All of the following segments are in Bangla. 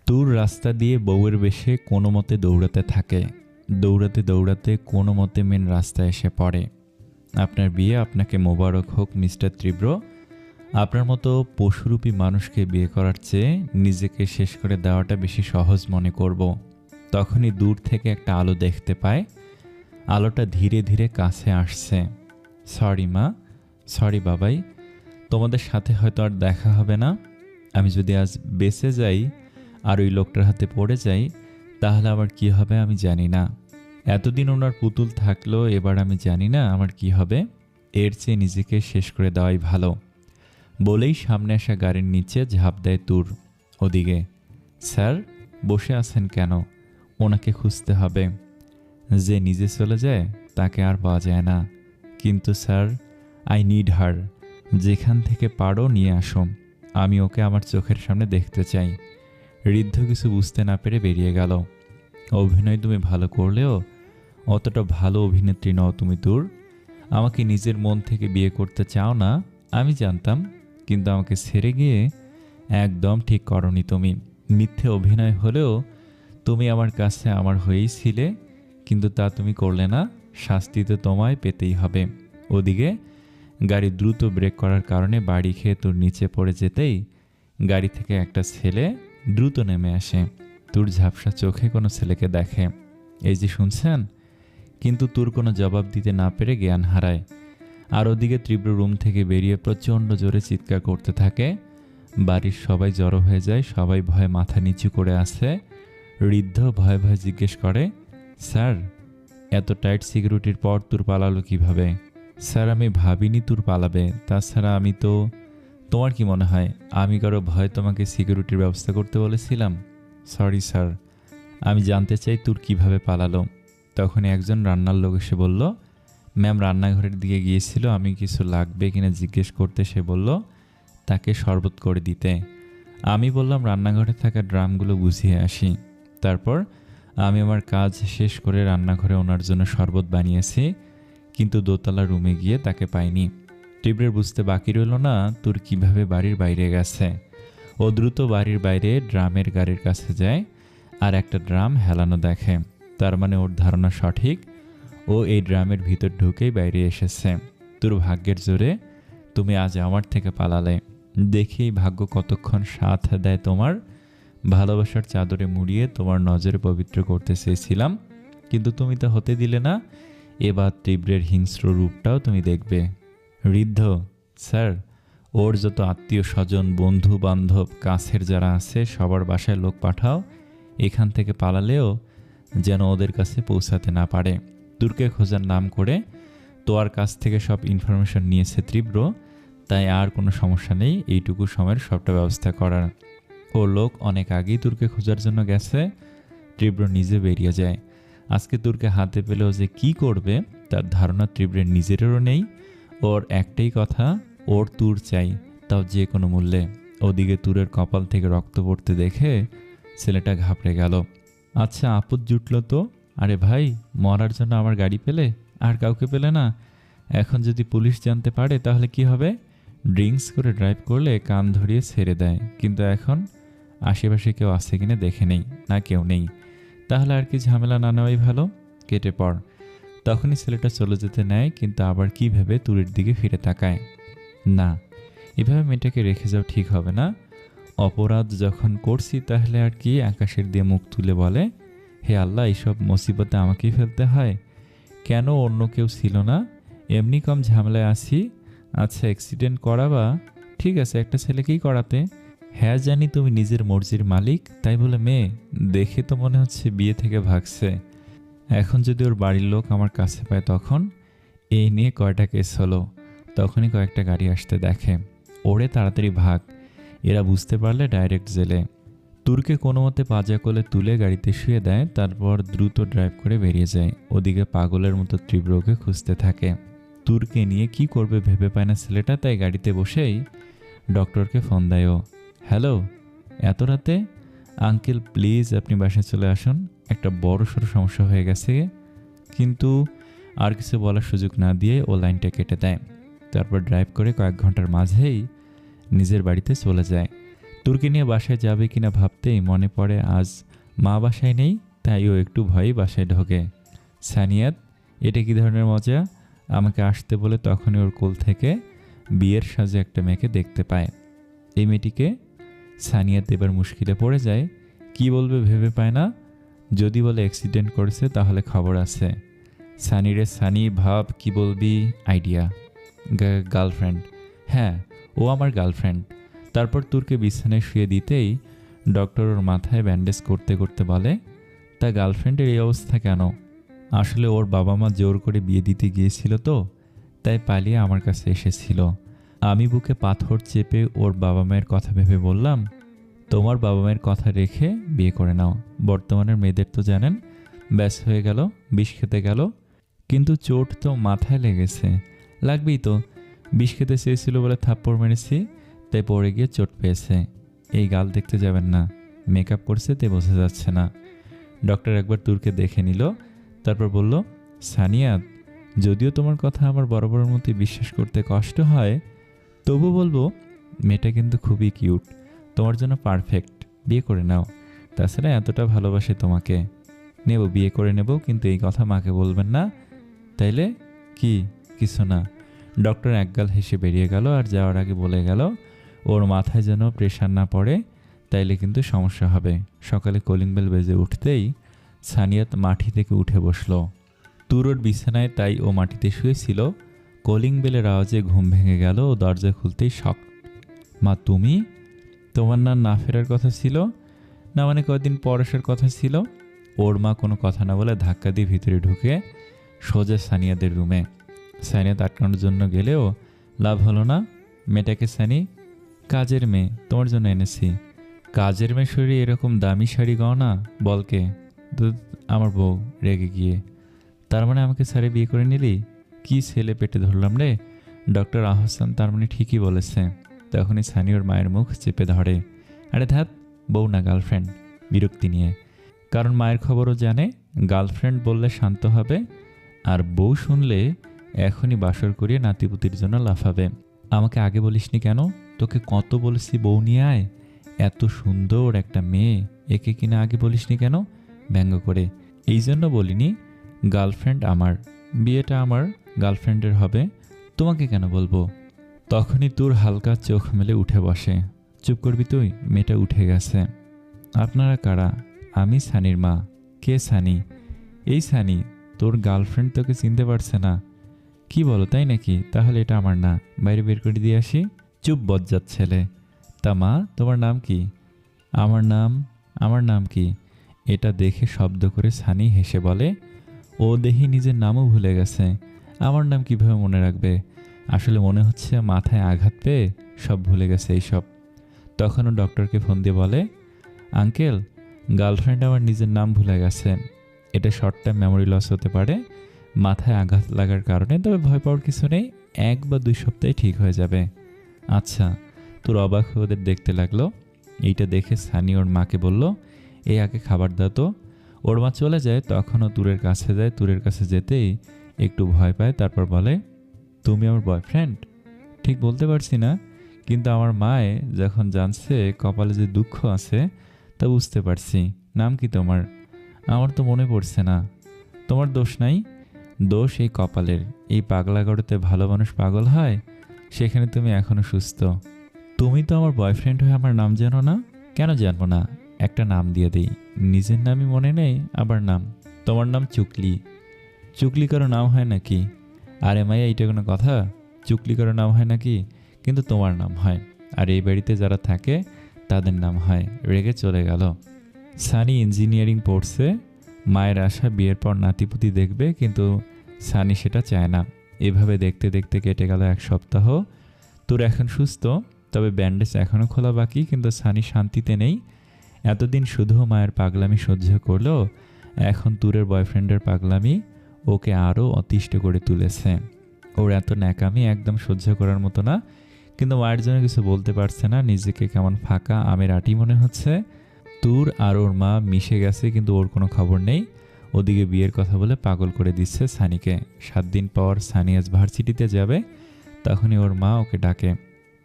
দূর রাস্তা দিয়ে বউয়ের বেশে কোনো মতে দৌড়াতে থাকে। দৌড়াতে দৌড়াতে কোনো মতে মেন রাস্তায় এসে পড়ে। আপনার বিয়ে আপনাকে মোবারক হোক মিস্টার তীব্র। আপনার মতো পশুরূপী মানুষকে বিয়ে করার চেয়ে নিজেকে শেষ করে দেওয়াটা বেশি সহজ মনে করব। তখনই দূর থেকে একটা আলো দেখতে পায়। আলোটা ধীরে ধীরে কাছে আসছে। সরি মা, সরি বাবাই, তোমাদের সাথে হয়তো আর দেখা হবে না। আমি যদি আজ বেঁচে যাই আর ওই লোকটার হাতে পড়ে যাই, তাহলে আবার কি হবে আমি জানি না। এতদিন ওনার পুতুল থাকলো, এবার আমি জানি না আমার কি হবে। এর চেয়ে নিজেকে শেষ করে দেওয়াই ভালো। বলেই সামনে আসা গাড়ির নিচে ঝাঁপ দেয় তুর। ওদিকে, স্যার বসে আছেন কেন? ওনাকে খুঁজতে হবে। যে নিজে চলে যায় তাকে আর পাওয়া যায় না। কিন্তু স্যার, আই নিড হার। যেখান থেকে পারো নিয়ে আসো, আমি ওকে আমার চোখের সামনে দেখতে চাই। ঋদ্ধ কিছু বুঝতে না পেরে বেরিয়ে গেল। অভিনয় তুমি ভালো করলেও অতটা ভালো অভিনেত্রী নও তুমি তুর। আমাকে নিজের মন থেকে বিয়ে করতে চাও না আমি জানতাম, কিন্তু আমাকে ছেড়ে গিয়ে একদম ঠিক করনি তুমি। মিথ্যে অভিনয় হলেও তুমি আমার কাছে আমার হয়েই ছিলে, কিন্তু তা তুমি করলে না। শাস্তি তো তোমায় পেতেই হবে। ওদিকে গাড়ি দ্রুত ব্রেক করার কারণে বাড়ি খেয়ে তোর নিচে পড়ে যেতেই গাড়ি থেকে একটা ছেলে দ্রুত নেমে আসে। তোর ঝাপসা চোখে কোনো ছেলেকে দেখে। এই যে শুনছেন, কিন্তু তোর কোনো জবাব দিতে না পেরে জ্ঞান হারায়। আর ওদিকে তীব্র রুম থেকে বেরিয়ে প্রচণ্ড জোরে চিৎকার করতে থাকে। বাড়ির সবাই জড়ো হয়ে যায়, সবাই ভয়ে মাথা নিচু করে আসে। ঋদ্ধ ভয়ে ভয়ে জিজ্ঞেস করে, স্যার এত টাইট সিকিউরিটির পর তোর পালালো কিভাবে? স্যার আমি ভাবিনি তোর পালাবে, তাছাড়া আমি তো, তোমার কি মনে হয় আমি কারো ভয় তোমাকে সিকিউরিটির ব্যবস্থা করতে বলেছিলাম? সরি স্যার, আমি জানতে চাই তোর কিভাবে পালালো। তখন একজন রান্নার লোক এসে বলল, ম্যাম রান্নাঘরের দিকে গিয়েছিল, আমি কিছু লাগবে কিনা জিজ্ঞেস করতে। সে বলল তাকে শরবত করে দিতে। আমি বললাম রান্নাঘরে থাকা ড্রামগুলো বুঝিয়ে আসি। তারপর আমি আমার কাজ শেষ করে রান্নাঘরে ওনার জন্য শরবত বানিয়েছি, কিন্তু দোতলা রুমে গিয়ে তাকে পাইনি। তীব্রের বুঝতে বাকি রইল না তোর কিভাবে বাড়ির বাইরে গেছে। ও দ্রুত বাড়ির বাইরে ড্রামের গাড়ির কাছে যায় আর একটা ড্রাম হেলানো দেখে। তার মানে ওর ধারণা সঠিক, ও এই ড্রামের ভিতর ঢুকেই বাইরে এসেছে। তোর ভাগ্যের জোরে তুমি আজ আমার থেকে পালালে। দেখি ভাগ্য কতক্ষণ সাথ দেয় তোমার। ভালোবাসার চাদরে মুড়িয়ে তোমার নজরে পবিত্র করতে চেয়েছিলাম, কিন্তু তুমি তো হতে দিলে না। এবার তীব্রের হিংস্র রূপটাও তুমি দেখবে। ঋদ্ধ, স্যার ওর যত আত্মীয় স্বজন বন্ধু বান্ধব কাছের যারা আছে সবার বাসায় লোক পাঠাও। এখান থেকে পালালেও যেন ওদের কাছে পৌঁছাতে না পারে। তুর্কে খোঁজার নাম করে তোর কাছ থেকে সব ইনফরমেশন নিয়েছে তীব্র, তাই আর কোনো সমস্যা নেই এইটুকু সময়ের সবটা ব্যবস্থা করার। ও লোক অনেক আগেই তুর্কে খোঁজার জন্য গেছে। তীব্র নিজে বেরিয়ে যায়। আজকে তুর্কে হাতে পেলেও যে কি করবে তার ধারণা তীব্রের নিজেরও নেই। ওর একটাই কথা, ওর তুর চাই, তাও যে কোনো মূল্যে। ওদিকে তুরের কপাল থেকে রক্ত পড়তে দেখে ছেলেটা ঘাবড়ে গেল। আচ্ছা আপদ জুটল তো। আরে ভাই, মরার জন্য আমার গাড়ি পেলে, আর কাউকে পেলে না। এখন যদি পুলিশ জানতে পারে তাহলে কি হবে? ড্রিঙ্কস করে ড্রাইভ করলে কান ধরিয়ে ছেড়ে দেয়, কিন্তু এখন আশেপাশে কেউ আছে কিনা দেখে নেই, না কেউ নেই। তাহলে আর কি ঝামেলা না নেওয়াই ভালো, কেটে পড়। তখনই ছেলেটা চলে যেতে নেয়, কিন্তু আবার কি ভেবে তুরের দিকে ফিরে তাকায়। না, এভাবে মেয়েটাকে রেখে যাও ঠিক হবে না। অপরাধ যখন করছি তাহলে আর কি আকাশের দিয়ে মুখ তুলে বলে, হে আল্লাহ এইসব মুসিবতে আমাকেই ফেলতে হয় কেন? অন্য কেউ ছিল না, এমনি কম ঝামেলায় আছি। আচ্ছা অ্যাক্সিডেন্ট করাবা, ঠিক আছে একটা ছেলেকেই করাতে। হ্যাঁ জানি তুমি নিজের মর্জির মালিক, তাই বলে মেয়ে দেখে তো মনে হচ্ছে বিয়ে থেকে ভাগছে। এখন যদি ওর বাড়ির লোক আমার কাছে পায় তখন? এই নিয়ে কয়টা কেস হলো, তখনই কয়েকটা গাড়ি আসতে দেখে। ওরে তাড়াতাড়ি ভাগ, এরা বুঝতে পারলে ডাইরেক্ট জেলে। তুর্কে কোনো মতে পাজা কোলে তুলে গাড়িতে শুয়ে দেয়, তারপর দ্রুত ড্রাইভ করে বেরিয়ে যায়। ওদিকে পাগলের মতো তীব্রকে খুঁজতে থাকে। তুর্কে নিয়ে কি করবে ভেবে পায় না ছেলেটা, তাই গাড়িতে বসেই ডক্টরকে ফোন দেয় ও। হ্যালো, এত রাতে? আঙ্কেল প্লিজ আপনি বাসায় চলে আসুন, একটা বড় সড়ো সমস্যা হয়ে গেছে। কিন্তু আর কিছু বলার সুযোগ না দিয়ে ও লাইনটা কেটে দেয়। তারপর ড্রাইভ করে কয়েক ঘন্টার মাঝেই নিজের বাড়িতে চলে যায়। তুরকে নিয়ে বাসায় যাবে কিনা ভাবতেই মনে পড়ে আজ মা বাসায় নেই, তাই ও একটু ভয়েই বাসায় ঢোকে। সানিয়াত, এটা কী ধরনের মজা? আমাকে আসতে বলে তখনই ওর কোল থেকে বিয়ের সাজে একটা মেয়েকে দেখতে পায়। এই মেয়েটিকে? সানিয়াত এবার মুশকিলে পড়ে যায়। কি বলবে ভেবে পায় না। যদি বলে অ্যাক্সিডেন্ট করেছে তাহলে খবর আছে। সানিরে সানি ভাব, কি বলবি? আইডিয়া। গার্লফ্রেন্ড? হ্যাঁ, ও আমার গার্লফ্রেন্ড। তারপর তুরকে বিছানায় শুয়ে দিতেই ডক্টর ওর মাথায় ব্যান্ডেজ করতে করতে বলে, তা গার্লফ্রেন্ডের এই অবস্থা কেন? আসলে ওর বাবা মা জোর করে বিয়ে দিতে গিয়েছিল তো, তাই পালিয়ে আমার কাছে এসেছিল। আমি বুকে পাথর চেপে ওর বাবা মায়ের কথা ভেবে বললাম, তোমার বাবা মায়ের কথা রেখে বিয়ে করে নাও। বর্তমানের মেয়েদের তো জানেন, ব্যাস হয়ে গেল, বিষ খেতে গেল। কিন্তু চোট তো মাথায় লেগেছে, লাগবেই তো। বিষ খেতে চেয়েছিল বলে থাপ্পড় মেরেছি, তাই পড়ে গিয়ে চোট পেয়েছে। এই গাল দেখতে যাবেন না, মেকআপ করছে তে বোঝা যাচ্ছে না। ডক্টর একবার তুরকে দেখে নিল, তারপর বলল, সানিয়াত, যদিও তোমার কথা আমার বরাবরের মতোই বিশ্বাস করতে কষ্ট হয়, তবু বলবো মেয়েটা কিন্তু খুবই কিউট, তোমার জন্য পারফেক্ট। বিয়ে করে নাও। তাছাড়া এতটা ভালোবাসে তোমাকে। নেব, বিয়ে করে নেব, কিন্তু এই কথা মাকে বলবেন না, তাইলে? কি? কিছু না। ডক্টর একগাল হেসে বেরিয়ে গেল আর যাওয়ার আগে বলে গেল, ওর মাথায় যেন প্রেশার না পড়ে, তাইলে কিন্তু সমস্যা হবে। সকালে কলিং বেল বেজে উঠতেই সানিয়াত মাটি থেকে উঠে বসল। তুরোর বিছানায়, তাই ও মাটিতে শুয়েছিল। কলিং বেলের আওয়াজে ঘুম ভেঙে গেল ও দরজা খুলতেই শক। মা তুমি? তোমার না ফেরার কথা ছিল না? মানে কয়েকদিন পর আসার কথা ছিল। ওর মা কোনো কথা না বলে ধাক্কা দিয়ে ভিতরে ঢুকে সোজা সানিয়াদের রুমে। সানিয়াত আটকানোর জন্য গেলেও লাভ হলো না। মেয়েটাকে সানি? কাজের মেয়ে, তোমার জন্য এনেছি। কাজের মেয়ে শরীরে এরকম দামি শাড়ি গহনা? বলকে? আমার বউ রেগে গিয়ে। তার মানে আমাকে স্যারে বিয়ে করে নিলি? কি ছেলে পেটে ধরলাম রে। ডক্টর আহসান তার মানে ঠিকই বলেছে। তখনই সানি ওর মায়ের মুখ চেপে ধরে। আরে ধ্যাত, বউ না গার্লফ্রেন্ড। বিরক্তি নিয়ে। কারণ মায়ের খবরও জানে, গার্লফ্রেন্ড বললে শান্ত হবে, আর বউ শুনলে এখনই বাসর করিয়ে নাতিপুতির জন্য লাফাবে। আমাকে আগে বলিসনি কেন? তোকে কত বলেছি বউ নিয়ে আয়, এত সুন্দর একটা মেয়ে, একে কিনা আগে বলিসনি কেন? ব্যঙ্গ করে। এই জন্য বলিনি। গার্লফ্রেন্ড আমার, বিয়েটা আমার গার্লফ্রেন্ডের হবে, তোমাকে কেন বলবো? তখনই তোর হালকা চোখ মেলে উঠে বসে। চুপ করবি তুই? মেয়েটা উঠে গেছে। আপনারা কারা? আমি সানির মা। কে সানি? এই সানি। তোর গার্লফ্রেন্ড তোকে চিনতে পারছে না? কি বলো, তাই নাকি? তাহলে এটা আমার না, বাইরে বের করে দিয়ে আসি। চুপ বজ্জাত ছেলে। তা মা, তোমার নাম কি? আমার নাম কি? এটা দেখে শব্দ করে সানি হেসে বলে, ও দেখি নিজের নামও ভুলে গেছে। আমার নাম কিভাবে মনে রাখবে? আসলে মনে হচ্ছে মাথায় আঘাত পেয়ে সব ভুলে গেছে এইসব। তখনও ডক্টরকে ফোন দিয়ে বলে, আঙ্কেল, গার্লফ্রেন্ড আমার নিজের নাম ভুলে গেছে। এটা শর্ট টাইম মেমোরি লস হতে পারে, মাথায় আঘাত লাগার কারণে, তবে ভয় পাওয়ার কিছু নেই, 1 বা 2 সপ্তাহে ঠিক হয়ে যাবে। আচ্ছা। তোর অবাক হয়ে ওদের দেখতে লাগলো। এইটা দেখে সানি ওর মাকে বলল, এই আগে খাবার দাও তো। ওর মা চলে যায়, তখনও তুরের কাছে যায়। তুরের কাছে যেতেই একটু ভয় পায়, তারপর বলে, তুমি আমার বয়ফ্রেন্ড? ঠিক বলতে পারছি না, কিন্তু আমার মায়ে যখন জানছে কপালে যে দুঃখ আছে তা বুঝতে পারছি। নাম কি তোমার? আমার তো মনে পড়ছে না। তোমার দোষ নাই, দোষ এই কপালের। এই পাগলা গড়তে ভালো মানুষ পাগল হয়, সেখানে তুমি এখনো সুস্থ। তুমি তো আমার বয়ফ্রেন্ড হয়ে আমার নাম জানো না? কেন জানবো না? একটা নাম দিয়ে দিই। নিজের নামই মনে নেই, আবার নাম। তোমার নাম চুকলি। চুকলি কারো নাম হয় নাকি? আরে মাইয়া, এইটা কোনো কথা? চুকলি কারো নাম হয় নাকি? কিন্তু তোমার নাম হয়, আর এই বাড়িতে যারা থাকে তাদের নাম হয়। রেগে চলে গেল। সানি ইঞ্জিনিয়ারিং পড়ছে। মায়ের আশা বিয়ের পর নাতিপুতি দেখবে, কিন্তু সানি সেটা চায় না। এভাবে দেখতে দেখতে কেটে গেল 1 সপ্তাহ। তোর এখন সুস্থ, তবে ব্যান্ডেজ এখনও খোলা বাকি, কিন্তু সানি শান্তিতে নেই। এতদিন শুধু মায়ের পাগলামি সহ্য করলো, এখন তুরের বয়ফ্রেন্ডের পাগলামি ওকে আরও অতিষ্ঠ করে তুলেছে। ওর এত ন্যাকামি একদম সহ্য করার মতো না, কিন্তু মায়ের জন্য কিছু বলতে পারছে না। নিজেকে কেমন ফাঁকা আমের আটি মনে হচ্ছে। তুর আর ওর মা মিশে গেছে, কিন্তু ওর কোনো খবর নেই। ওদিকে বিয়ের কথা বলে পাগল করে দিচ্ছে সানিকে। 7 দিন পর সানি আজ ভার্সিটিতে যাবে, তখনই ওর মা ওকে ডাকে,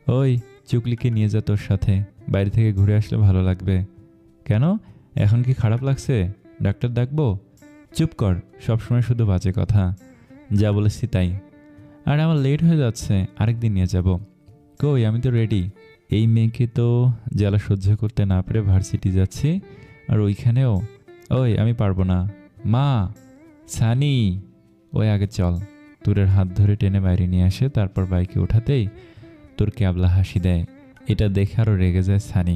ওই চুকলিকে নিয়ে যা তোর সাথে, বাইরে থেকে ঘুরে আসলে ভালো লাগবে। কেন, এখন কি খারাপ লাগছে? ডাক্তার ডাকবো? চুপ কর, সবসময় শুধু বাজে কথা। যা বলেছি তাই। আর আমার লেট হয়ে যাচ্ছে, আরেকদিন নিয়ে যাব। কই, আমি তো রেডি। এই মেয়েকে তো জ্বালা সহ্য করতে না পেরে ভার্সিটি যাচ্ছি, আর ওইখানেও। ওই, আমি পারবো না। মা, সানি, ওই আগে চল। তুরের হাত ধরে টেনে বাইরে নিয়ে আসে, তারপর বাইকে ওঠাতেই তোর ক্যাবলা হাসি দেয়। এটা দেখে আরও রেগে যায় সানি।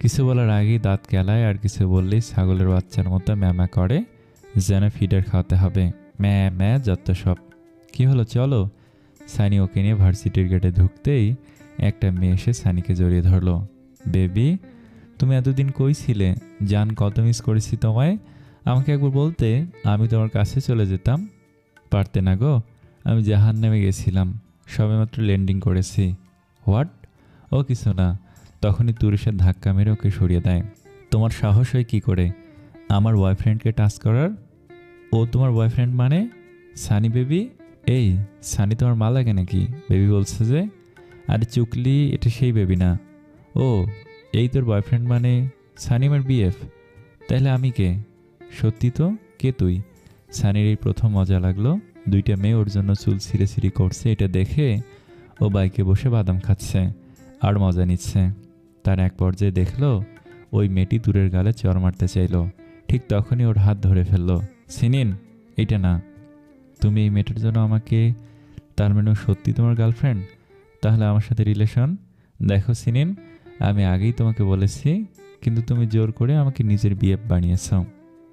কিছু বলার আগেই দাঁত কেলায়, আর কিছু বললেই ছাগলের বাচ্চার মতো ম্যামা করে, যেন ফিডার খাওয়াতে হবে। ম্যা ম্যা যত সব। কি হলো, চলো। সানি ওকে নিয়ে ভার্সিটির গেটে ঢুকতেই একটা মেয়ে এসে সানিকে জড়িয়ে ধরলো। বেবি, তুমি এতদিন কই ছিলে? জান, কত মিস করেছি তোমায়। আমাকে একবার বলতে, আমি তোমার কাছে চলে যেতাম। পারতে না গো, আমি জাহান্নামে গেছিলাম, সবেমাত্র ল্যান্ডিং করেছি। হোয়াট? ও কিছু না। তখনই তুরুষের ধাক্কা মেরে ওকে সরিয়ে দেয়। তোমার সাহস হয় কী করে আমার বয়ফ্রেন্ডকে টাচ করার? ও তোমার বয়ফ্রেন্ড মানে? সানি বেবি। এই, সানি তোমার মা লাগে নাকি? বেবি বলছে যে। আরে চুকলি, এটা সেই বেবি না। ও, এই তোর বয়ফ্রেন্ড মানে? সানি আমার বিএফ। তাহলে আমি কে? সত্যি তো, কে তুই? সানির এই প্রথম মজা লাগলো। দুইটা মেয়ে ওর জন্য চুল ছিঁড়ি করছে, এটা দেখে ও বাইকে বসে বাদাম খাচ্ছে আর মজা নিচ্ছে। তার এক পর্যায়ে দেখলো ওই মেয়েটি দূরের গালে চর মারতে চাইলো। ঠিক তখনই ওর হাত ধরে ফেললো। সিনিন, এইটা না। তুমি এই মেয়েটার জন্য আমাকে, তার মানে সত্যি তোমার গার্লফ্রেন্ড? তাহলে আমার সাথে রিলেশন? দেখো সিনিন, আমি আগেই তোমাকে বলেছি, কিন্তু তুমি জোর করে আমাকে নিজের বিএফ বানিয়েছ।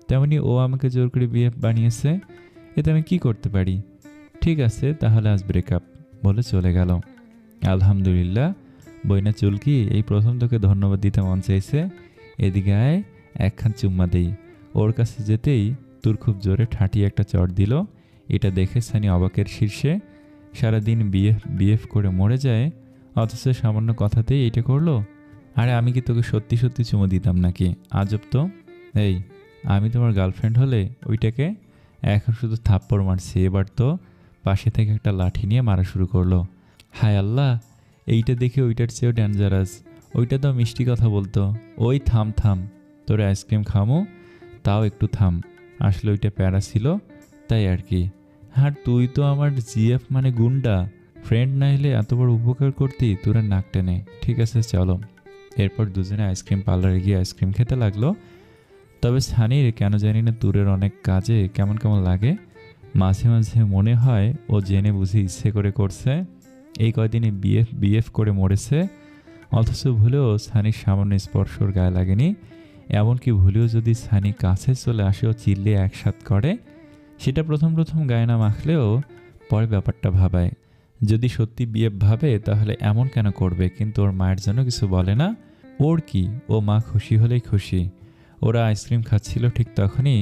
তেমনি ও আমাকে জোর করে বিএফ বানিয়েছে, এতে আমি কি করতে পারি? ঠিক আছে, তাহলে আজ ব্রেকআপ, বলে চলে গেল। আলহামদুলিল্লাহ, বইনা চুলকি, এই প্রথম তোকে ধন্যবাদ দিতে মন চাইছে। এদিকে আয়, একখান চুম্মা দেই। ওর কাছে যেতেই তোর খুব জোরে ঠাঁটিয়ে একটা চড় দিল। এটা দেখে সানি অবাকের শীর্ষে। সারাদিন বিএফ বিএফ করে মরে যায়, অথচ সামান্য কথাতেই এইটা করলো। আরে আমি কি তোকে সত্যি সত্যি চুমো দিতাম নাকি? আজব তো। এই, আমি তোমার গার্লফ্রেন্ড হলে ওইটাকে এখন শুধু থাপ্পড় মারছি, এবার তো পাশে থেকে একটা লাঠি নিয়ে মারা শুরু করলো। হায় আল্লাহ, এইটা দেখে ওইটার চেয়েও ডেঞ্জারাস। ওইটা তো মিষ্টি কথা বলতো। ওই থাম থাম, তোরে আইসক্রিম খামো, তাও একটু থাম। আসলে ওইটা প্যারা ছিল, তাই আর কি। হ্যাঁ, তুই তো আমার জিএফ মানে গুন্ডা। ফ্রেন্ড না হলে এত বড় উপকার করতি, তোরা নাক টেনে। ঠিক আছে, চলো। এরপর দুজনে আইসক্রিম পার্লারে গিয়ে আইসক্রিম খেতে লাগলো। তবে সানির কেন জানি না তুরের অনেক কাজে কেমন কেমন লাগে। মাঝে মাঝে মনে হয় ও জেনে বুঝে ইচ্ছে করে করছে। এই কয়দিনে বিএফ বিএফ করে মরেছে, অথচ ভুলেও সানির সামান্য স্পর্শর গায়ে লাগেনি। এমনকি ভুলেও যদি সানি কাছে চলে আসে ও চিল্লে একসাথ করে, সেটা প্রথম প্রথম গায়ে না মাখলেও পরে ব্যাপারটা ভাবায়। যদি সত্যি বিএফ ভাবে তাহলে এমন কেন করবে? কিন্তু ওর মায়ের জন্য কিছু বলে না। ওর কি, ও মা খুশি হলেই খুশি। ওরা আইসক্রিম খাচ্ছিল, ঠিক তখনই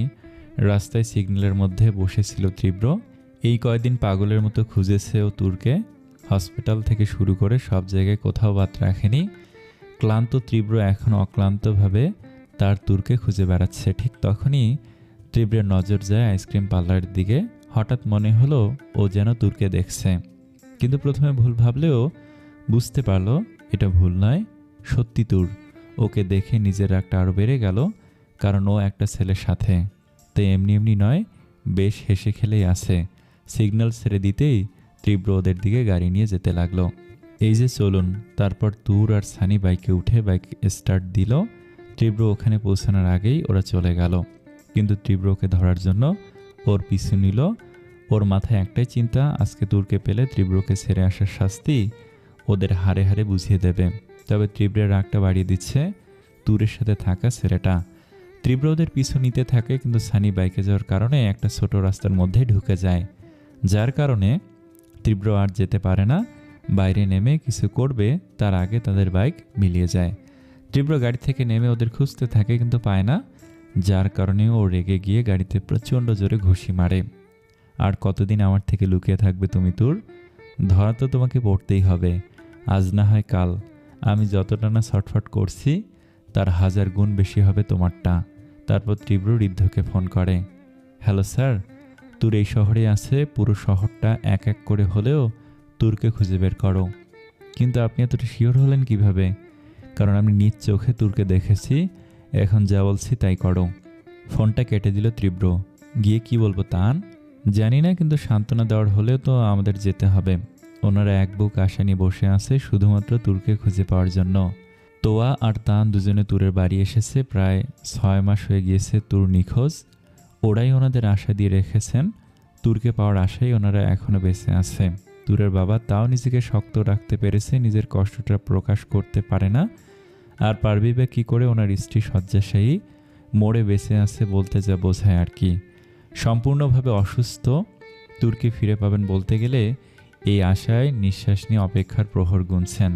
রাস্তায় সিগন্যালের মধ্যে বসেছিল তীব্র। এই কয়দিন পাগলের মতো খুঁজেছে ও তুরকে। হসপিটাল থেকে শুরু করে সব জায়গায় কোথাও বাদ রাখেনি। ক্লান্ত তীব্র এখন অক্লান্তভাবে তার তুরকে খুঁজে বেড়াচ্ছে। ঠিক তখনই তীব্রের নজর যায় আইসক্রিম পার্লারের দিকে। হঠাৎ মনে হলো ও যেন তুরকে দেখছে, কিন্তু প্রথমে ভুল ভাবলেও বুঝতে পারলো এটা ভুল নয়, সত্যি তুর। ওকে দেখে নিজের রাগটা আরও বেড়ে গেল, কারণ ও একটা ছেলের সাথে। তাই এমনি এমনি নয়, বেশ হেসে খেলেই আছে। সিগন্যাল ছেড়ে দিতেই তীব্র ওদের দিকে গাড়ি নিয়ে যেতে লাগলো। এই যে চলুন। তারপর তুর আর সানি বাইকে উঠে বাইক স্টার্ট দিল। তীব্র ওখানে পৌঁছানোর আগেই ওরা চলে গেল। কিন্তু তীব্রকে ধরার জন্য ওর পিছু নিল। ওর মাথায় একটাই চিন্তা, আজকে তুরকে পেলে তীব্রকে ছেড়ে আসার শাস্তি ওদের হাড়ে হাড়ে বুঝিয়ে দেবে। তবে তীব্রের রাগটা বাড়িয়ে দিচ্ছে তুরের সাথে থাকা ছেলেটা। তীব্র ওদের পিছু নিতে থাকে, কিন্তু সানি বাইকে যাওয়ার কারণে একটা ছোট রাস্তার মধ্যে ঢুকে যায়, যার কারণে তীব্র আর যেতে পারে না। বাইরে নেমে কিছু করবে তার আগে তাদের বাইক মিলিয়ে যায়। তীব্র গাড়ি থেকে নেমে ওদের খুঁজতে থাকে, কিন্তু পায় না, যার কারণে ও রেগে গিয়ে গাড়িতে প্রচণ্ড জোরে ঘুষি মারে। আর কতদিন আমার থেকে লুকিয়ে থাকবে তুমি তুর? ধরা তো তোমাকে পড়তেই হবে, আজ না হয় কাল। আমি যতটা না ছটফট করছি তার 1000 গুণ বেশি হবে তোমারটা। তারপর তীব্র ঋদ্ধকে ফোন করে। হ্যালো স্যার, তুর এই শহরে আছে, পুরো শহরটা এক এক করে হলেও তুরকে খুঁজে বের করো। কিন্তু আপনি এতটা শিওর হলেন কিভাবে? কারণ আমি নিজ চোখে তুরকে দেখেছি। এখন যা বলছি তাই করো। ফোনটা কেটে দিল তীব্র। গিয়ে কি বলবো তান? জানি না, কিন্তু সান্ত্বনা দেওয়ার হলেও তো আমাদের যেতে হবে। ওনারা এক বুক আশা নিয়ে বসে আছে শুধুমাত্র তুরকে খুঁজে পাওয়ার জন্য। তোয়া আর তান দুজনে তুরের বাড়ি এসেছে। প্রায় 6 মাস হয়ে গিয়েছে তুর নিখোঁজ। ওরাই ওনাদের আশা দিয়ে রেখেছেন। তুরকে পাওয়ার আশাই ওনারা এখনও বেঁচে আছে। তুরের বাবা তাও নিজেকে শক্ত রাখতে পেরেছে, নিজের কষ্টটা প্রকাশ করতে পারে না। আর পারবি বা কী করে? ওনার স্ত্রী শয্যাশায়ী, মোড়ে বেঁচে আছে বলতে যা বোঝায় আর কি। সম্পূর্ণভাবে অসুস্থ। তুর্কি ফিরে পাবেন বলতে গেলে এই আশায় নিঃশ্বাস নিয়ে অপেক্ষার প্রহর গুনছেন।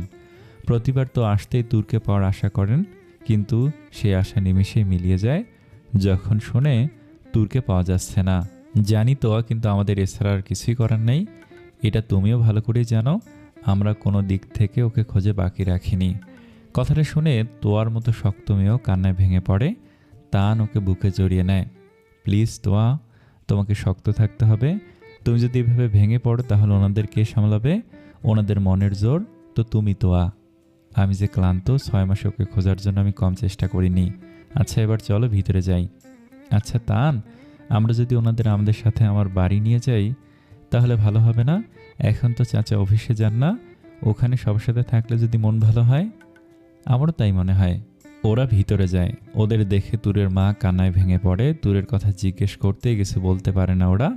প্রতিবার তো আসতেই তুর্কে পাওয়ার আশা করেন, কিন্তু সেই আশা নিমিষেই মিলিয়ে যায় যখন শোনে তুর্কে পাওয়া যাচ্ছে না। জানি তো, কিন্তু আমাদের এছাড়া আর কিছুই করার নেই। এটা তুমিও ভালো করেই জানো। আমরা কোনো দিক থেকে ওকে খোঁজে বাকি রাখিনি। কথাটা শুনে তোয়ার মতো শক্ত মেয়েও কান্নায় ভেঙে পড়ে। তান ওকে বুকে জড়িয়ে নেয়। প্লিজ তোয়া, তোমাকে শক্ত থাকতে হবে। তুমি যদি এভাবে ভেঙে পড়ো তাহলে ওনাদের কে সামলাবে? ওনাদের মনের জোর তো তুমি তোয়া। আমি যে ক্লান্ত, 6 মাসে ওকে খোঁজার জন্য আমি কম চেষ্টা করিনি। আচ্ছা এবার চলো ভিতরে যাই। আচ্ছা তান, আমরা যদি ওনাদের আমাদের সাথে আমার বাড়ি নিয়ে যাই তাহলে ভালো হবে না? এখন তো চাচা অফিসে যান না, ওখানে সবার সাথে থাকলে যদি মন ভালো হয়। আমারও তাই মনে হয়। ওরা ভিতরে যায়। ওদের দেখে তুরের মা কান্নায় ভেঙে পড়ে। তুরের কথা জিজ্ঞেস করতেই কিছু বলতে পারে না ওরা।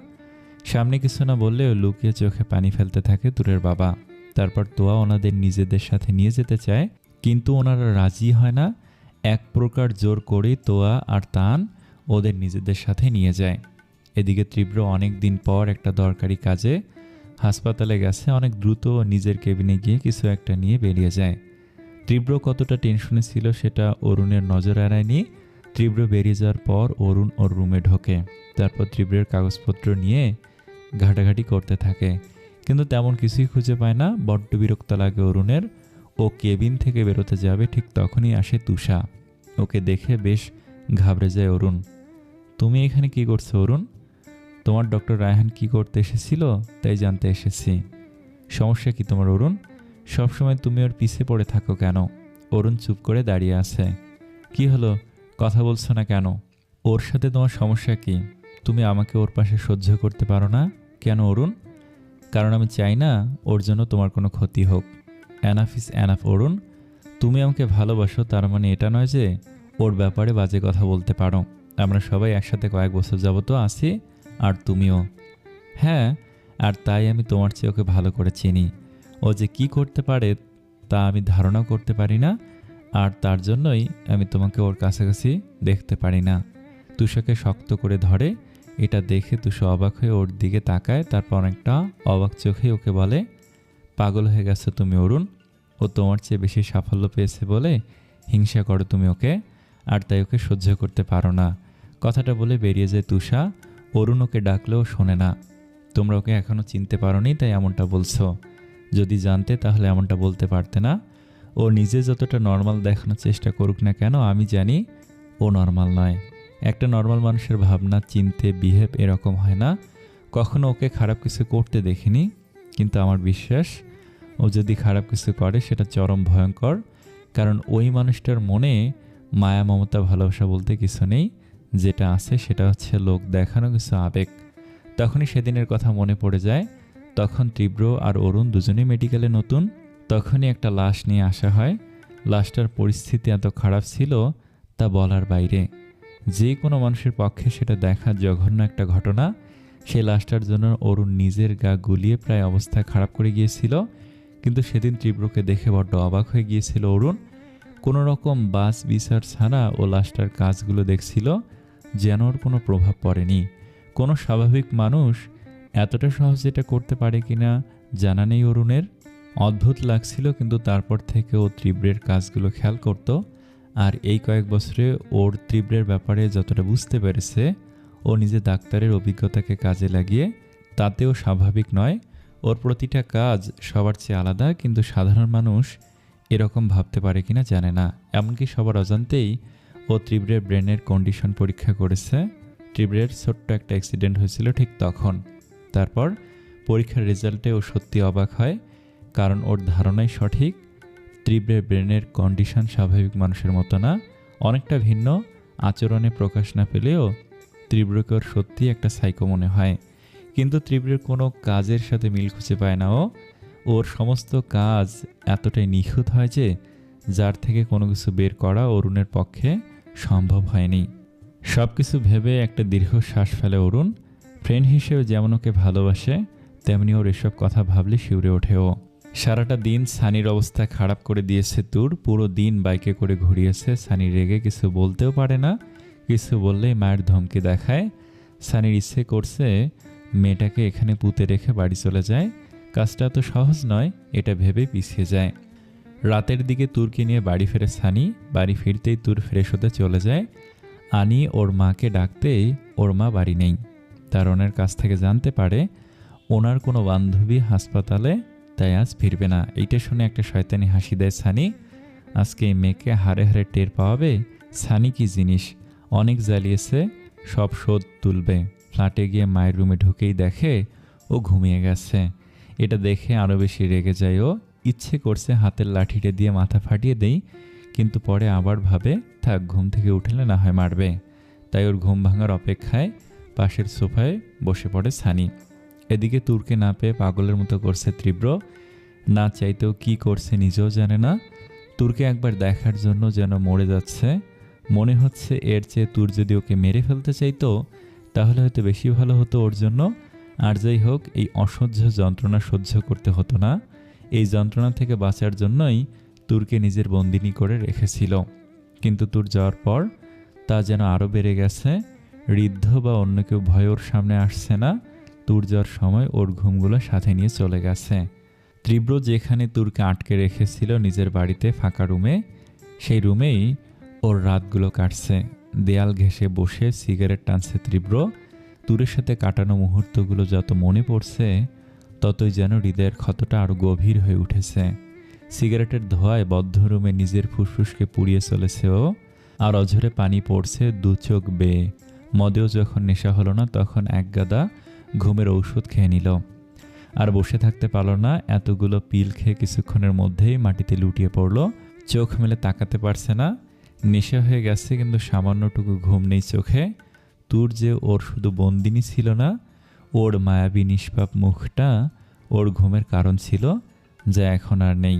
সামনে কিছু না বললেও লুকিয়ে চোখে পানি ফেলতে থাকে তুরের বাবা। তারপর তোয়া ওনাদের নিজেদের সাথে নিয়ে যেতে চায়, কিন্তু ওনারা রাজি হয় না। এক প্রকার জোর করেই তোয়া আর তান ওদের নিজেদের সাথে নিয়ে যায়। এদিকে তীব্র অনেক দিন পর একটা দরকারি কাজে হাসপাতালে গেছে। অনেক দ্রুত নিজের কেবিনে গিয়ে কিছু একটা নিয়ে বেরিয়ে যায়। তীব্র কতটা টেনশনে ছিল সেটা অরুণের নজর এড়ায়নি। তীব্র বেরিয়ে যাওয়ার পর অরুণ ওর রুমে ঢোকে। তারপর তীব্রের কাগজপত্র নিয়ে ঘাটাঘাটি করতে থাকে, কিন্তু তেমন কিছুই খুঁজে পায় না। বড্ড বিরক্ত লাগে অরুণের। ও কেবিন থেকে বেরোতে যাবে, ঠিক তখনই আসে তুষা। ওকে দেখে বেশ ঘাবড়ে যায় অরুণ। তুমি এখানে কি করছো অরুণ? তোমার ডক্টর রায়হান কি করতে এসেছিল তাই জানতে এসেছি। সমস্যা কি তোমার অরুণ? সবসময় তুমি ওর পিছে পড়ে থাকো কেন? অরুণ চুপ করে দাঁড়িয়ে আছে। কি হলো, কথা বলছো না কেন? ওর সাথে তোমার সমস্যা কি? তুমি আমাকে ওর পাশে সহ্য করতে পারো না কেন অরুণ? কারণ আমি চাই না ওর জন্য তোমার কোনো ক্ষতি হোক। এনাফ ইজ এনাফ অরুণ। তুমি আমাকে ভালোবাসো, তার মানে এটা নয় যে ওর ব্যাপারে বাজে কথা বলতে পারো। আমরা সবাই একসাথে কয়েক বছর যাবত আছি, আর তুমিও। হ্যাঁ, আর তাই আমি তোমার চেয়ে ওকে ভালো করে চিনি। ও যে কি করতে পারে তা আমি ধারণা করতে পারি না, আর তার জন্যই আমি তোমাকে ওর কাছাকাছি দেখতে পারি না। তুষাকে শক্ত করে ধরে। এটা দেখে তুষা অবাক হয়ে ওর দিকে তাকায়। তারপর অনেকটা অবাক চোখে ওকে বলে, পাগল হয়ে গেছো তুমি অরুণ। ও তোমার চেয়ে বেশি সাফল্য পেয়েছে বলে হিংসা করো তুমি ওকে, আর তাই ওকে সহ্য করতে পারো না। কথাটা বলে বেরিয়ে যায় তুষা। অরুণ ওকে ডাকলেও শোনে না। তোমরা ওকে এখনও চিনতে পারোনি তাই এমনটা বলছো। যদি জানতে তাহলে এমনটা বলতে পারতে না। ও নিজে যতটা নর্মাল দেখানোর চেষ্টা করুক না কেন, আমি জানি ও নর্মাল নয়। একটা নর্মাল মানুষের ভাবনা, চিনতে, বিহেভ এরকম হয় না। কখনো ওকে খারাপ কিছু করতে দেখিনি, কিন্তু আমার বিশ্বাস ও যদি খারাপ কিছু করে সেটা চরম ভয়ঙ্কর। কারণ ওই মানুষটার মনে মায়া, মমতা, ভালোবাসা বলতে কিছু নেই। যেটা আছে সেটা হচ্ছে লোক দেখানো কিছু আবেগ। তখনই সেদিনের কথা মনে পড়ে যায়। তখন তীব্র আর অরুণ দুজনেই মেডিকেলে নতুন। তখনই একটা লাশ নিয়ে আসা হয়। লাশটার পরিস্থিতি এত খারাপ ছিল তা বলার বাইরে। যে কোনো মানুষের পক্ষে সেটা দেখা জঘন্য একটা ঘটনা। সেই লাশটার জন্য অরুণ নিজের গা গুলিয়ে প্রায় অবস্থা খারাপ করে গিয়েছিল। কিন্তু সেদিন তীব্রকে দেখে বড্ড অবাক হয়ে গিয়েছিল অরুণ। কোনো রকম বাস বিচার ছাড়া ও লাশটার কাজগুলো দেখছিল, যেন ওর কোনো প্রভাব পড়েনি। কোনো স্বাভাবিক মানুষ এতটা সহজে এটা করতে পারে কিনা জানা নেই অরুণের। অদ্ভুত লাগছিল, কিন্তু তারপর থেকে ও তীব্রের কাজগুলো খেয়াল করত। আর এই কয়েক বছরে ওর তীব্রের ব্যাপারে যতটা বুঝতে পেরেছে, ও নিজে ডাক্তারের অভিজ্ঞতাকে কাজে লাগিয়ে তাতেও স্বাভাবিক নয়। ওর প্রতিটা কাজ সবার চেয়ে আলাদা, কিন্তু সাধারণ মানুষ এরকম ভাবতে পারে কিনা জানে না। এমনকি সবার অজান্তেই ও তীব্রের ব্রেনের কন্ডিশন পরীক্ষা করেছে। তীব্রের ছোট্ট একটা অ্যাক্সিডেন্ট হয়েছিল ঠিক তখন। তারপর পরীক্ষার রেজাল্টে ও সত্যি অবাক হয়, কারণ ওর ধারণাই সঠিক। তীব্রের ব্রেনের কন্ডিশন স্বাভাবিক মানুষের মতো না, অনেকটা ভিন্ন। আচরণে প্রকাশ না পেলেও তীব্রকে ওর সত্যি একটা সাইকো মনে হয়। কিন্তু তীব্রের কোনো কাজের সাথে মিল খুঁজে পায় না ও। ওর সমস্ত কাজ এতটাই নিখুঁত হয় যে যার থেকে কোনো কিছু বের করা অরুণের পক্ষে সম্ভব হয়নি। সব কিছু ভেবে একটা দীর্ঘশ্বাস ফেলে অরুণ। ফ্রেন্ড হিসেবে যেমন ওকে ভালোবাসে, তেমনি ওর এসব কথা ভাবলে শিউরে ওঠে ও। সারাটা দিন সানির অবস্থা খারাপ করে দিয়েছে তুর। পুরো দিন বাইকে করে ঘুরিয়েছে। সানি রেগে কিছু বলতেও পারে না, কিছু বললেই মায়ের ধমকি দেখায়। সানির ইচ্ছে করছে মেয়েটাকে এখানে পুঁতে রেখে বাড়ি চলে যায়। কাজটা তো সহজ নয়, এটা ভেবে পিছিয়ে যায়। রাতের দিকে তুরকে নিয়ে বাড়ি ফেরে সানি। বাড়ি ফিরতেই তুর ফ্রেশ হতে চলে যায়। আনি ওর মাকে ডাকতেই ওর মা বাড়ি নেই। তার ওনার কাছ থেকে জানতে পারে ওনার কোনো বান্ধবী হাসপাতালে, তাই আজ ফিরবে না। এইটা শুনে একটা শয়তানি হাসি দেয় সানি। আজকে এই মেয়েকে হারে হারে টের পাওয়াবে সানি কি জিনিস। অনেক জ্বালিয়েছে, সব শোধ তুলবে। ফ্ল্যাটে গিয়ে মায়ের রুমে ঢুকেই দেখে ও ঘুমিয়ে গেছে। এটা দেখে আরও বেশি রেগে যায় ও। ইচ্ছে করছে হাতের লাঠিটা দিয়ে মাথা ফাটিয়ে দেই, কিন্তু পরে আবার ভাবে থাক, ঘুম থেকে উঠলে না হয় মারবে। তাই ওর ঘুম ভাঙার অপেক্ষায় পাশের সোফায় বসে পড়ে সানি। এদিকে তুরকে না পেয়ে পাগলের মতো করছে তীব্র। না চাইতেও কি করছে নিজেও জানে না। তুরকে একবার দেখার জন্য যেন মরে যাচ্ছে। মনে হচ্ছে এর চেয়ে তুর যদি ওকে মেরে ফেলতে চাইতো তাহলে হয়তো বেশি ভালো হতো ওর জন্য। আর যাই হোক, এই অসহ্য যন্ত্রণা সহ্য করতে হতো না। এই যন্ত্রণা থেকে বাঁচার জন্যই তুরকে নিজের বন্দিনী করে রেখেছিল। কিন্তু তুর যাওয়ার পর তা যেন আরও বেড়ে গেছে। ঋদ্ধ বা অন্য কেউ ভয় ওর সামনে আসছে না। তুর যাওয়ার সময় ওর ঘুমগুলো সাথে নিয়ে চলে গেছে। তীব্র যেখানে তুরকে আটকে রেখেছিল নিজের বাড়িতে ফাঁকা রুমে, সেই রুমেই ওর রাতগুলো কাটছে। দেয়াল ঘেঁষে বসে সিগারেট টানছে তীব্র। তুরের সাথে কাটানো মুহূর্তগুলো যত মনে পড়ছে ততই যেন হৃদয়ের ক্ষতটা আরও গভীর হয়ে উঠেছে। সিগারেটের ধোঁয়ায় বদ্ধ রুমে নিজের ফুসফুসকে পুড়িয়ে চলেছে ও। আর অঝরে পানি পড়ছে দু চোখ বেয়ে। মদেও যখন নেশা হলো না তখন এক গাদা ঘুমের ঔষধ খেয়ে নিল। আর বসে থাকতে পারল না। এতগুলো পিল খেয়ে কিছুক্ষণের মধ্যেই মাটিতে লুটিয়ে পড়ল। চোখ মেলে তাকাতে পারছে না। নেশা হয়ে গেছে কিন্তু সামান্যটুকু ঘুম নেই চোখে। তুর যে ওর শুধু বন্দিনী ছিল না, ওর মায়াবী নিষ্পাপ মুখটা ওর ঘুমের কারণ ছিল, যা এখন আর নেই।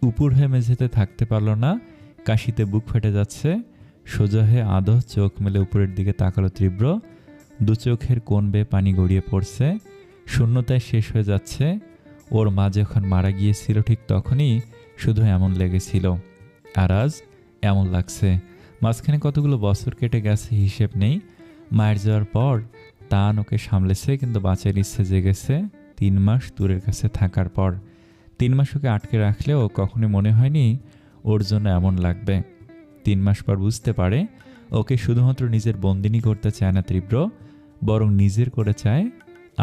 উপুর হয়ে মেঝেতে থাকতে পারল না। কাশিতে বুক ফেটে যাচ্ছে। সোজা হয়ে আধো চোখ মেলে উপরের দিকে তাকালো তীব্র। দু চোখের কোণ বেয়ে পানি গড়িয়ে পড়ছে। শূন্যতায় শেষ হয়ে যাচ্ছে। ওর মা যখন মারা গিয়েছিল ঠিক তখনই শুধু এমন লেগেছিল, আর আজ এমন লাগছে। মাঝখানে কতগুলো বছর কেটে গেছে হিসেব নেই। মায়ের যাওয়ার পর তান ওকে সামলেছে, কিন্তু বাঁচার ইচ্ছে জেগেছে 3 মাস তুরের কাছে থাকার পর। 3 মাস ওকে আটকে রাখলেও কখনোই মনে হয়নি ওর জন্য এমন লাগবে। 3 মাস পর বুঝতে পারে ওকে শুধুমাত্র নিজের বন্দিনী করতে চায় না তীব্র, বরং নিজের করে চায়।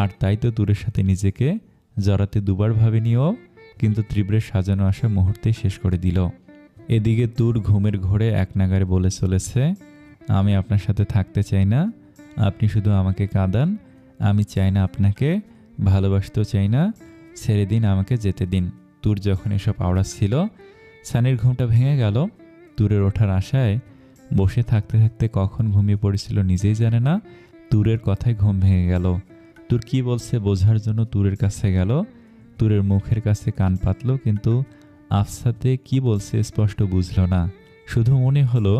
আর তাই তো তুরের সাথে নিজেকে জড়াতে দুবার ভাবেনিও, কিন্তু তীব্রের সাজানো আসা মুহূর্তেই শেষ করে দিল। এদিকে তুর ঘুমের ঘোরে এক নাগারে বলে চলেছে, আমি আপনার সাথে থাকতে চাই না, আপনি শুধু আমাকে কাঁদান। আমি চাই না আপনাকে, ভালোবাসতেও চাই না, ছেড়ে দিন, আমাকে যেতে দিন। তুর যখন এসব আওড়াচ্ছিল সানির ঘুমটা ভেঙে গেল। তুরের ওঠার আশায় বসে থাকতে থাকতে কখন ঘুমিয়ে পড়েছিল নিজেই জানে না। তুরের কথায় ঘুম ভেঙে গেল। তুর কি বলছে বোঝার জন্য তুরের কাছে গেল। তুরের মুখের কাছে কান পাতল, কিন্তু আফসাতে কি বলছে স্পষ্ট বুঝল না। শুধু মনে হলো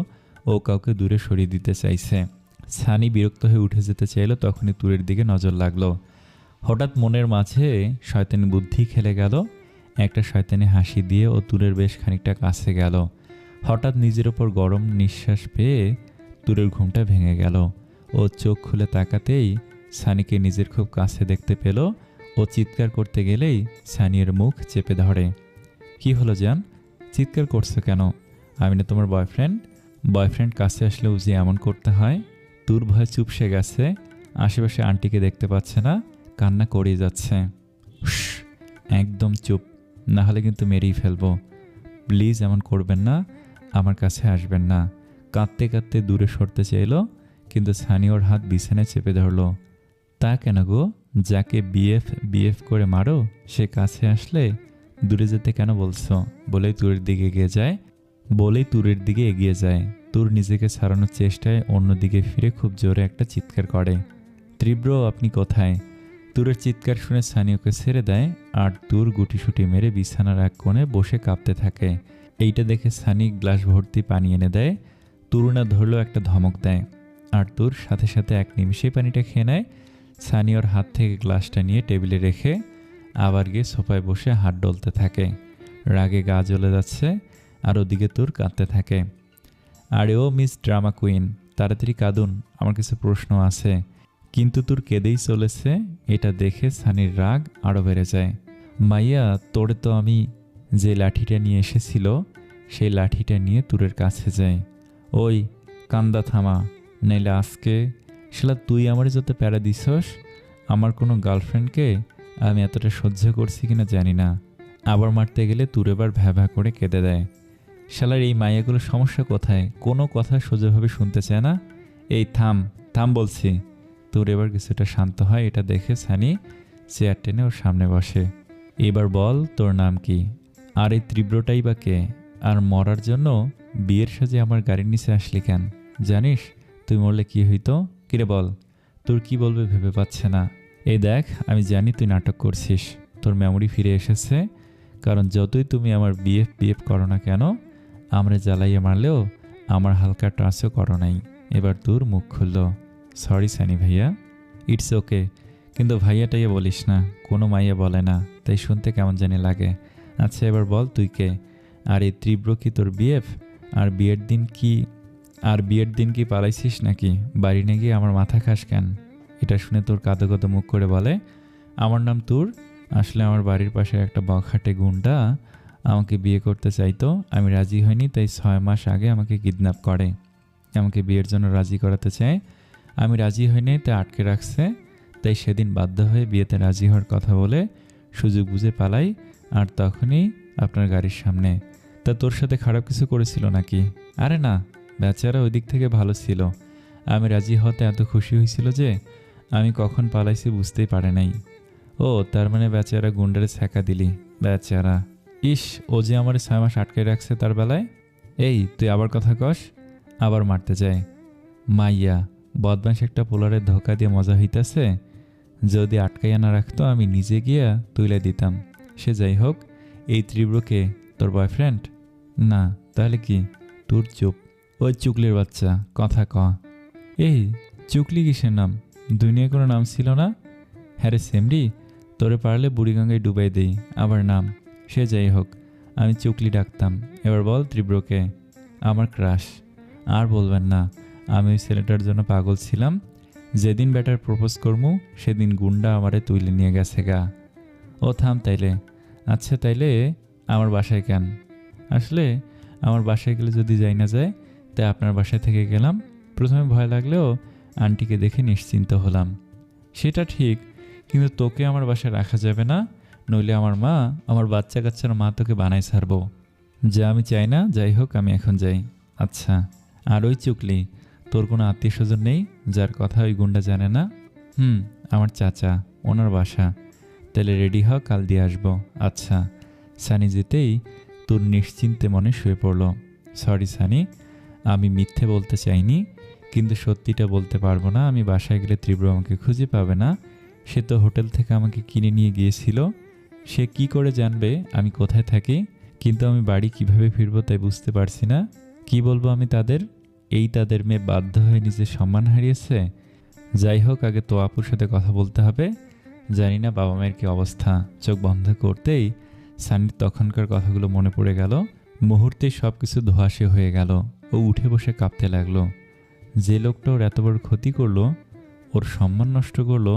ও কাউকে দূরে সরিয়ে দিতে চাইছে। সানি বিরক্ত হয়ে উঠে যেতে চাইল, তখনই তুরের দিকে নজর লাগলো। হঠাৎ মনের মাঝে শয়তানি বুদ্ধি খেলে গেল। একটা শয়তানি হাসি দিয়ে ও তুরের বেশ খানিকটা কাছে গেল। হঠাৎ নিজের ওপর গরম নিঃশ্বাস পেয়ে তুরের ঘুমটা ভেঙে গেল। ও চোখ খুলে তাকাতেই সানিকে নিজের খুব কাছে দেখতে পেল। ও চিৎকার করতে গেলেই সানির মুখ চেপে ধরে। কি হলো জান, চিৎকার করছো কেন? আমি না তোমার বয়ফ্রেন্ড? বয়ফ্রেন্ড কাছে আসলেও যে এমন করতে হয়? তুর ভয় চুপসে গেছে। আশেপাশে আন্টিকে দেখতে পাচ্ছে না, কান্না করেই যাচ্ছে। একদম চুপ, না হলে কিন্তু মেরেই ফেলবো। প্লিজ এমন করবেন না, আমার কাছে আসবেন না। কাঁদতে কাঁদতে দূরে সরতে চাইল, কিন্তু সানি ওর হাত বিছানায় চেপে ধরল। তা কেন গো? যাকে বিএফ করে মারো সে কাছে আসলে দূরে যেতে কেন বলছো? বলেই তুরের দিকে এগিয়ে যায়। তুর নিজেকে ছাড়ানোর চেষ্টায় অন্যদিকে ফিরে খুব জোরে একটা চিৎকার করে। তীব্র, আপনি কোথায়? তুরের চিৎকার শুনে সানি ওকে ছেড়ে দেয় আর তুর গুটিসুটি মেরে বিছানার এক কোণে বসে কাঁপতে থাকে। এইটা দেখে সানি গ্লাস ভর্তি পানি এনে দেয়। তুরুনা ধরলো একটা ধমক দেয় আর তুর সাথে সাথে এক নিমিষেই পানিটা খেয়ে নেয়। সানি ওর হাত থেকে গ্লাসটা নিয়ে টেবিলে রেখে আবার গিয়ে সোফায় বসে হাত ডলতে থাকে। রাগে গা জ্বলে যাচ্ছে আর ওদিকে তুর কাঁদতে থাকে। আরে ও মিস ড্রামা কুইন, তাড়াতাড়ি কাঁদুন, আমার কিছু প্রশ্ন আছে। কিন্তু তোর কেঁদেই চলেছে। এটা দেখে সানির রাগ আরও বেড়ে যায়। মাইয়া, তোরে তো আমি যে লাঠিটা নিয়ে এসেছিল সেই লাঠিটা নিয়ে তুরের কাছে যায়। ওই কান্দা থামা, নাইলে আজকে শালা তুই আমার যত প্যারা দিছস। আমার কোনো গার্লফ্রেন্ডকে আমি এতটা সহ্য করছি কিনা জানি না। আবার মারতে গেলে তুর এবার ভ্যা করে কেঁদে দেয়। শালার এই মাইয়াগুলোর সমস্যা কোথায়? কোনো কথা সোজাভাবে শুনতে চায় না। এই থাম থাম বলছি। তোর এবার কিছুটা শান্ত হয়। এটা দেখে সানি চেয়ার টেনে ওর সামনে বসে। এবার বল তোর নাম কি? আর এই তীব্রটাই বা কে? আর মরার জন্য বিয়ের সাজে আমার গাড়ির নিচে আসলি কেন? জানিস তুই মরলে কি হইতো? কিরে বল, তোর কি বলবে ভেবে পাচ্ছে না। এই দেখ, আমি জানি তুই নাটক করছিস। তোর মেমোরি ফিরে এসেছে, কারণ যতই তুমি আমার বিএফ করো না কেন, আমরা জ্বালাইয়ে মারলেও আমার হালকা টাচও করো নাই। এবার তোর মুখ খুলল। সরি সানি ভাইয়া। ইটস ওকে, কিন্তু ভাইয়াটাইয়ে বলিস না, কোনো মাইয়া বলে না, তাই শুনতে কেমন জানি লাগে। আচ্ছা এবার বল তুই কে? আর এই তীব্র কি তোর বিএফ? আর বিয়ের দিন কি পালাইছিস নাকি? বাড়ি নিয়ে গিয়ে আমার মাথা খাস কেন? এটা শুনে তোর কাঁদো কাঁদো মুখ করে বলে, আমার নাম তুর। আসলে আমার বাড়ির পাশে একটা বখাটে গুন্ডা আমাকে বিয়ে করতে চাইতো। আমি রাজি হইনি, তাই 6 মাস আগে আমাকে কিডন্যাপ করে আমাকে বিয়ের জন্য রাজি করাতে চায়। আমি রাজি হইনি, তাই আটকে রাখছে। তাই সেদিন বাধ্য হয়ে বিয়েতে রাজি হওয়ার কথা বলে সুযোগ বুঝে পালাই, আর তখনই আপনার গাড়ির সামনে। তা তোর সাথে খারাপ কিছু করেছিল নাকি? আরে না, বেচারা ওই দিক থেকে ভালো ছিল। আমি রাজি হতে এত খুশি হয়েছিল যে আমি কখন পালাইছি বুঝতেই পারে নাই। ও তার মানে বেচারা গুন্ডারে ছ্যাঁকা দিলি? বেচারা, ইস, ও যে আমার 6 মাস আটকে রাখছে তার বেলায়। এই তুই আবার কথা কস। আবার মারতে যায়। মাইয়া, বদমাস একটা পোলারের ধোকা দিয়ে মজা হইতাছে। যদি আটকাইয়া না রাখতো আমি নিজে গিয়া তুইলে দিতাম। সে যাই হোক, এই তীব্রকে তোর বয়ফ্রেন্ড? না, তাহলে কি? তোর চুপ। ওই চুকলির বাচ্চা, কথা ক। এই চুকলি কিসের নাম? দুনিয়ায় কোনো নাম ছিল না? হ্যাঁ রে সেমরি, তোরে পারলে বুড়িগঙ্গায় ডুবাই দেই আবার নাম। সে যাই হোক, আমি চুকলি ডাকতাম। এবার বল তীব্রকে। আমার ক্রাশ। আর বলবেন না, আমি ওই ছেলেটার জন্য পাগল ছিলাম। যেদিন ব্যাটার প্রপোজ করমু সেদিন গুন্ডা আমারে তুইলে নিয়ে গেছে গা। ও থাম তাইলে। আচ্ছা তাইলে আমার বাসায় কেন? আসলে আমার বাসায় গেলে যদি যাই না যায়, তাই আপনার বাসায় থেকে গেলাম। প্রথমে ভয় লাগলেও আন্টিকে দেখে নিশ্চিন্ত হলাম। সেটা ঠিক, কিন্তু তোকে আমার বাসায় রাখা যাবে না, নইলে আমার মা, আমার বাচ্চা কাচ্চার মা তোকে বানাই ছাড়বো। যা আমি চাই না। যাই হোক, আমি এখন যাই। আচ্ছা, আর ওই চুকলি, তোর কোনো আত্মীয় স্বজন নেই যার কথা ওই গুন্ডা জানে না? আমার চাচা, ওনার বাসা। তাহলে রেডি হ, কাল দিয়ে আসবো। আচ্ছা। সানি যেতেই তোর নিশ্চিন্তে মনে শুয়ে পড়ল। সরি সানি, আমি মিথ্যে বলতে চাইনি, কিন্তু সত্যিটা বলতে পারবো না। আমি বাসায় গেলে তীব্র আমাকে খুঁজে পাবে না। সে তো হোটেল থেকে আমাকে কিনে নিয়ে গিয়েছিল। সে কি করে জানবে আমি কোথায় থাকি? কিন্তু আমি বাড়ি কিভাবে ফিরবো তাই বুঝতে পারছি না। কি বলবো আমি তাদের? তাদের মেয়ে বাধ্য হয়ে নিজের সম্মান হারিয়েছে। যাই হোক, আগে তো আপুর সাথে কথা বলতে হবে। জানি না বাবা মায়ের কি অবস্থা। চোখ বন্ধ করতেই সানির তখনকার কথাগুলো মনে পড়ে গেল। মুহূর্তেই সব কিছু ধোঁয়াশে হয়ে গেল। ও উঠে বসে কাঁপতে লাগলো। যে লোকটা ওর এত বড় ক্ষতি করলো, ওর সম্মান নষ্ট করলো,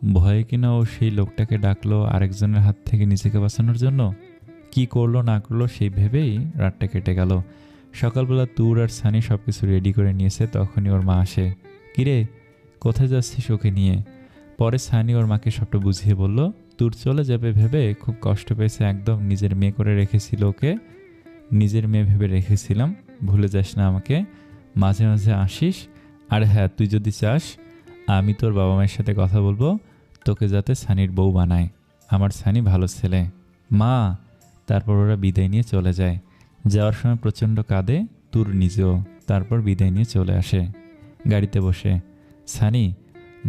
ভয়ে কিনা ও সেই লোকটাকে ডাকলো আরেকজনের হাত থেকে নিজেকে বাঁচানোর জন্য। কি করলো না করলো সেই ভেবেই রাতটা কেটে গেল। সকালবেলা তুর আর সানি সব কিছু রেডি করে নিয়েছে। তখনই ওর মা আসে। কিরে, কোথায় যাচ্ছিস ওকে নিয়ে? পরে সানি ওর মাকে সবটা বুঝিয়ে বলল। তুর চলে যাবে ভেবে খুব কষ্ট পেয়েছে। একদম নিজের মেয়ে করে রেখেছিল ওকে। নিজের মেয়ে ভেবে রেখেছিলাম। ভুলে যাস না আমাকে, মাঝে মাঝে আসিস। আর হ্যাঁ, তুই যদি চাস আমি তোর বাবা মায়ের সাথে কথা বলবো তোকে যাতে সানির বউ বানায়। আমার সানি ভালো ছেলে। মা, তারপর ওরা বিদায় নিয়ে চলে যায়। যাওয়ার সময় প্রচণ্ড কাঁদে তুর নিজেও। তারপর বিদায় নিয়ে চলে আসে। গাড়িতে বসে, সানি,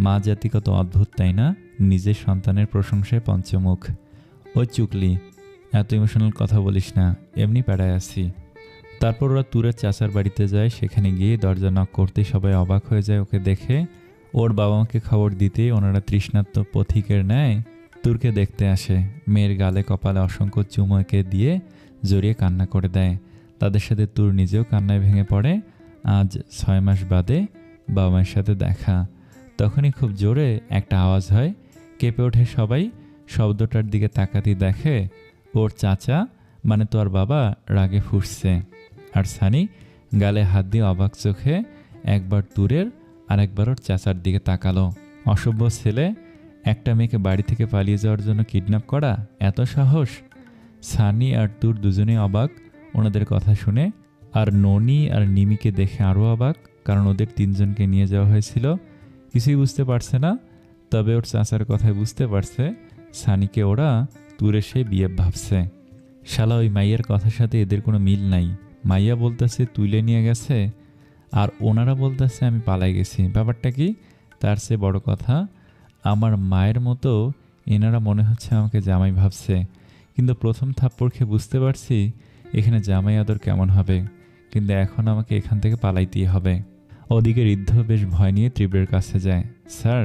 মা জাতি কত অদ্ভুত তাই না? নিজের সন্তানের প্রশংসায় পঞ্চমুখ। ওই চুকলি, এত ইমোশনাল কথা বলিস না, এমনি পেড়ায় আছি। তারপর ওরা তুরের চাচার বাড়িতে যায়। সেখানে গিয়ে দরজা নক করতেই সবাই অবাক হয়ে যায় ওকে দেখে। ওর বাবা মাকে খবর দিতেই ওনারা তৃষ্ণার্ত পথিকের ন্যায় তুরকে দেখতে আসে। মেয়ের গালে কপালে অসংখ্য চুমো এঁকে দিয়ে জড়িয়ে কান্না করে দেয়। তাদের সাথে তুর নিজেও কান্নায় ভেঙে পড়ে। আজ 6 মাস বাদে বাবা মায়ের সাথে দেখা। তখনই খুব জোরে একটা আওয়াজ হয়। কেঁপে ওঠে সবাই। শব্দটার দিকে তাকাতেই দেখে ওর চাচা মানে তোর বাবা রাগে ফুঁসছে। আর সানি গালে হাত দিয়ে অবাক চোখে একবার তুরের আর একবার ওর চাচার দিকে তাকালো। অসভ্য ছেলে, একটা মেয়েকে বাড়ি থেকে পালিয়ে যাওয়ার জন্য কিডন্যাপ করা, এত সাহস! সানি আর তুর দুজনেই অবাক ওনাদের কথা শুনে। আর ননি আর নিমিকে দেখে আরও অবাক, কারণ ওদের 3 জনকে নিয়ে যাওয়া হয়েছিল। কিছুই বুঝতে পারছে না। তবে ওর চাচার কথায় বুঝতে পারছে সানিকে ওরা তুরে সে বিয়ে ভাবছে। শালা ওই মাইয়ার কথার সাথে এদের কোনো মিল নাই। মাইয়া বলতেছে তুলে নিয়ে গেছে, আর ওনারা বলতেছে আমি পালাই গেছি। ব্যাপারটা কি? তার চেয়ে বড় কথা, আমার মায়ের মতো এনারা মনে হচ্ছে আমাকে জামাই ভাবছে। কিন্তু প্রথম থাপ্পড় খেয়ে বুঝতে পারছি এখানে জামাই আদর কেমন হবে। কিন্তু এখন আমাকে এখান থেকে পালাইতেই হবে। ওদিকে ঋদ্ধ বেশ ভয় নিয়ে তীব্রের কাছে যায়। স্যার!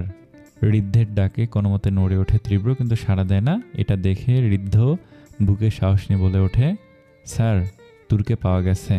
ঋদ্ধের ডাকে কোনো মতে নড়ে ওঠে তীব্র, কিন্তু সাড়া দেয় না। এটা দেখে ঋদ্ধ বুকে সাহস নিয়ে বলে ওঠে, স্যার, তুরকে পাওয়া গেছে।